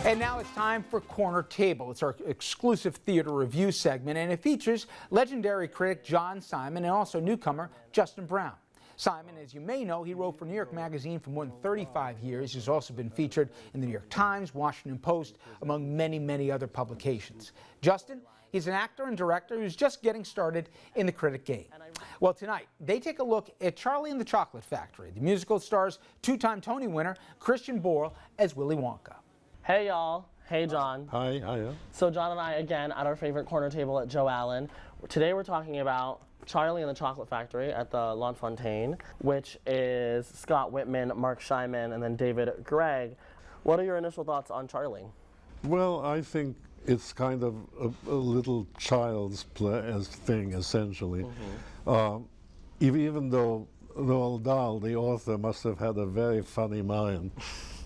And now it's time for Corner Table. It's our exclusive theater review segment, and it features legendary critic John Simon and also newcomer Justin Brown. Simon, as you may know, he wrote for New York Magazine for more than 35 years. He's also been featured in the New York Times, Washington Post, among many, many other publications. Justin, he's an actor and director who's just getting started in the critic game. Well, tonight, they take a look at Charlie and the Chocolate Factory. The musical stars two-time Tony winner Christian Borle as Willy Wonka. Hey y'all. Hey John. Hi, hiya. So John and I, again, at our favorite corner table at Joe Allen. Today we're talking about Charlie and the Chocolate Factory at the L'Enfantin, which is Scott Whitman, Mark Scheinman, and then David Gregg. What are your initial thoughts on Charlie? Well, I think it's kind of a little child's thing, essentially. Even though Roald Dahl, the author, must have had a very funny mind,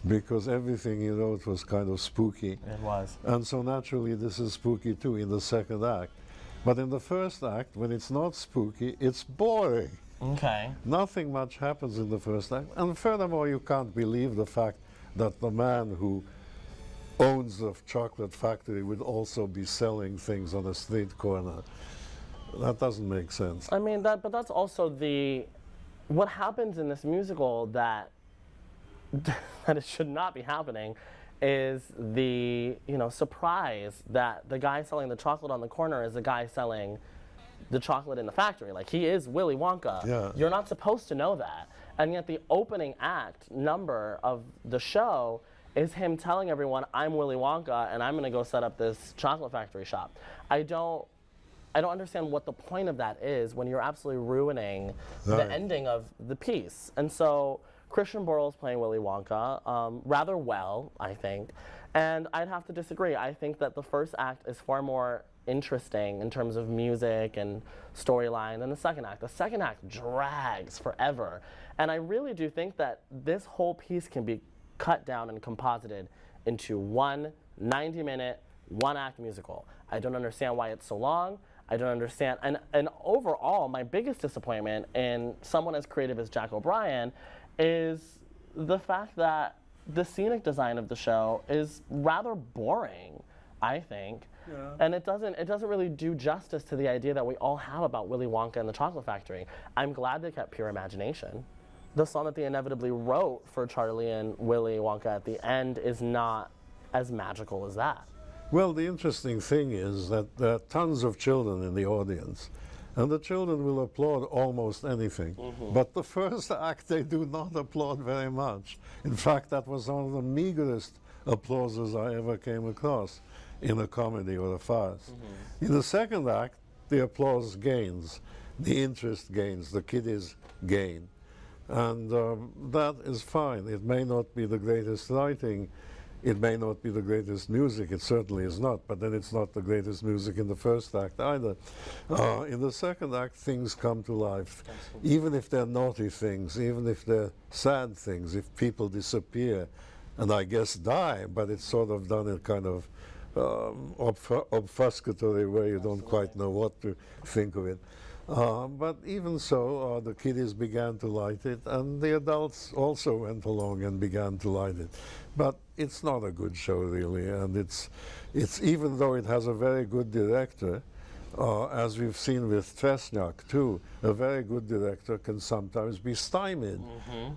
because everything he wrote was kind of spooky. It was. And so naturally this is spooky too in the second act. But in the first act, when it's not spooky, it's boring. Okay. Nothing much happens in the first act. And furthermore, you can't believe the fact that the man who owns the chocolate factory would also be selling things on a street corner. That doesn't make sense. I mean, but that's also what happens in this musical that it should not be happening is the surprise that the guy selling the chocolate on the corner is the guy selling the chocolate in the factory. Like, he is Willy Wonka. Yeah. You're not supposed to know that. And yet the opening act number of the show is him telling everyone, I'm Willy Wonka and I'm going to go set up this chocolate factory shop. I don't understand what the point of that is when you're absolutely ruining the ending of the piece. And so Christian Borle is playing Willy Wonka rather well, I think. And I'd have to disagree. I think that the first act is far more interesting in terms of music and storyline than the second act. The second act drags forever. And I really do think that this whole piece can be cut down and composited into one 90-minute, one-act musical. I don't understand why it's so long. I don't understand. And overall, my biggest disappointment in someone as creative as Jack O'Brien is the fact that the scenic design of the show is rather boring, I think. Yeah. And it doesn't really do justice to the idea that we all have about Willy Wonka and the Chocolate Factory. I'm glad they kept Pure Imagination. The song that they inevitably wrote for Charlie and Willy Wonka at the end is not as magical as that. Well, the interesting thing is that there are tons of children in the audience, and the children will applaud almost anything. But the first act, they do not applaud very much. In fact, that was one of the meagerest applauses I ever came across in a comedy or a farce. In the second act, the applause gains, the interest gains, the kiddies gain. And that is fine. It may not be the greatest writing, it may not be the greatest music, it certainly is not, but then it's not the greatest music in the first act either. In the second act, things come to life. Absolutely. Even if they're naughty things, even if they're sad things, if people disappear, and I guess die, but it's sort of done in a kind of obfuscatory way, you don't quite know what to think of it. But even so, the kiddies began to like it, and the adults also went along and began to like it. But it's not a good show, really, and it's even though it has a very good director, as we've seen with Tresnyak too, a very good director can sometimes be stymied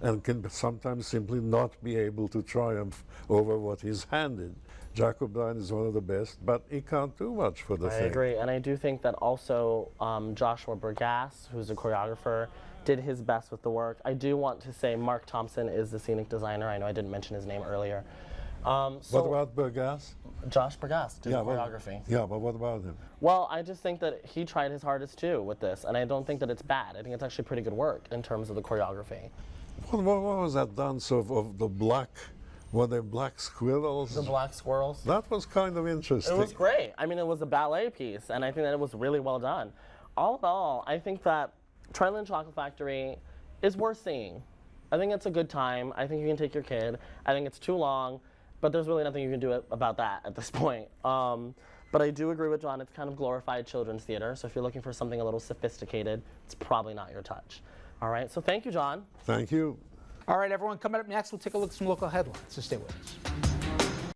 and can sometimes simply not be able to triumph over what he's handed. Jack O'Brien is one of the best, but he can't do much for the thing. I agree, and I do think that also Joshua Bergasse, who's a choreographer, did his best with the work. I do want to say Mark Thompson is the scenic designer. I know I didn't mention his name earlier. What about Bergasse? Josh Bergasse did choreography. But what about him? Well, I just think that he tried his hardest too with this, and I don't think that it's bad. I think it's actually pretty good work in terms of the choreography. What was that dance of the black? Were they black squirrels? The black squirrels. That was kind of interesting. It was great. I mean, it was a ballet piece, and I think that it was really well done. All in all, I think that Charlie and the Chocolate Factory is worth seeing. I think it's a good time. I think you can take your kid. I think it's too long, but there's really nothing you can do about that at this point. But I do agree with John. It's kind of glorified children's theater, so if you're looking for something a little sophisticated, it's probably not your touch. All right, so thank you, John. Thank you. All right, everyone, coming up next, we'll take a look at some local headlines, so stay with us.